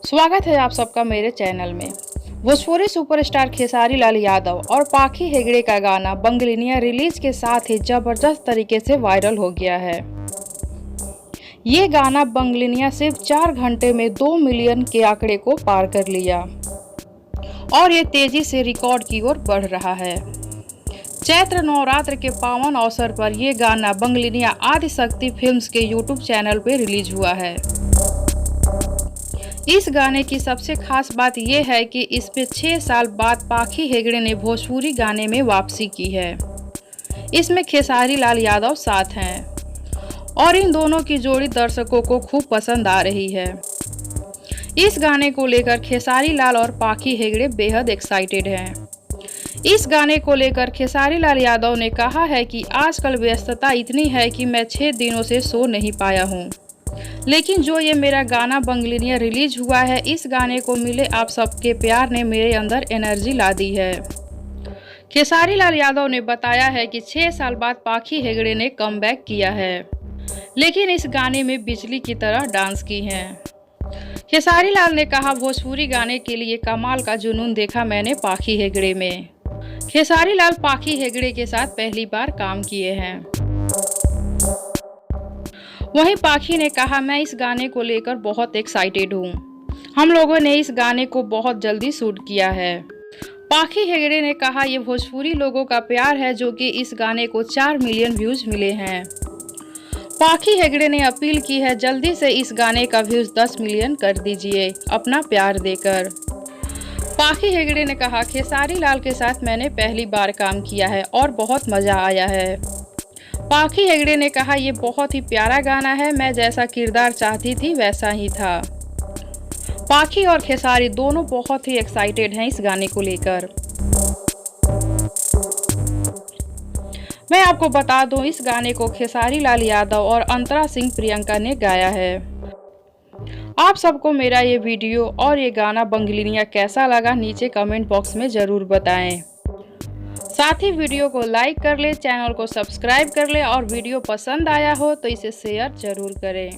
स्वागत है आप सबका मेरे चैनल में। भोजपुरी सुपरस्टार खेसारी लाल यादव और पाखी हेगड़े का गाना बंगलिनिया रिलीज के साथ ही जबरदस्त तरीके से वायरल हो गया है। ये गाना बंगलिनिया सिर्फ 4 घंटे में 2 मिलियन के आंकड़े को पार कर लिया और ये तेजी से रिकॉर्ड की ओर बढ़ रहा है। चैत्र नवरात्र के पावन अवसर पर यह गाना बंगलिनिया आदिशक्ति फिल्म्स के यूट्यूब चैनल पर रिलीज हुआ है। इस गाने की सबसे खास बात यह है कि इस पे 6 साल बाद पाखी हेगड़े ने भोजपुरी गाने में वापसी की है। इसमें खेसारी लाल यादव साथ हैं और इन दोनों की जोड़ी दर्शकों को खूब पसंद आ रही है। इस गाने को लेकर खेसारी लाल और पाखी हेगड़े बेहद एक्साइटेड हैं। इस गाने को लेकर खेसारी लाल यादव ने कहा है कि आजकल व्यस्तता इतनी है कि मैं 6 दिनों से सो नहीं पाया हूँ, लेकिन जो ये मेरा गाना बंगलिनिया रिलीज हुआ है, इस गाने को मिले आप सबके प्यार ने मेरे अंदर एनर्जी ला दी है। खेसारी लाल यादव ने बताया है कि 6 साल बाद पाखी हेगड़े ने कमबैक किया है, लेकिन इस गाने में बिजली की तरह डांस की हैं। खेसारी लाल ने कहा, भोजपुरी गाने के लिए कमाल का जुनून देखा मैंने पाखी हेगड़े में। खेसारी लाल पाखी हेगड़े के साथ पहली बार काम किए हैं। वहीं पाखी ने कहा, मैं इस गाने को लेकर बहुत एक्साइटेड हूँ। हम लोगों ने इस गाने को बहुत जल्दी शूट किया है। पाखी हेगड़े ने कहा, ये भोजपुरी लोगों का प्यार है जो कि इस गाने को 4 मिलियन व्यूज मिले हैं। पाखी हेगड़े ने अपील की है, जल्दी से इस गाने का व्यूज 10 मिलियन कर दीजिए अपना प्यार देकर। पाखी हेगड़े ने कहा, खेसारी लाल के साथ मैंने पहली बार काम किया है और बहुत मज़ा आया है। पाखी हेगड़े ने कहा, ये बहुत ही प्यारा गाना है, मैं जैसा किरदार चाहती थी वैसा ही था। पाखी और खेसारी दोनों बहुत ही एक्साइटेड हैं इस गाने को लेकर। मैं आपको बता दूं, इस गाने को खेसारी लाल यादव और अंतरा सिंह प्रियंका ने गाया है। आप सबको मेरा ये वीडियो और ये गाना बंगलिनिया कैसा लगा नीचे कमेंट बॉक्स में ज़रूर बताएं। साथ ही वीडियो को लाइक कर ले, चैनल को सब्सक्राइब कर ले और वीडियो पसंद आया हो तो इसे शेयर जरूर करें।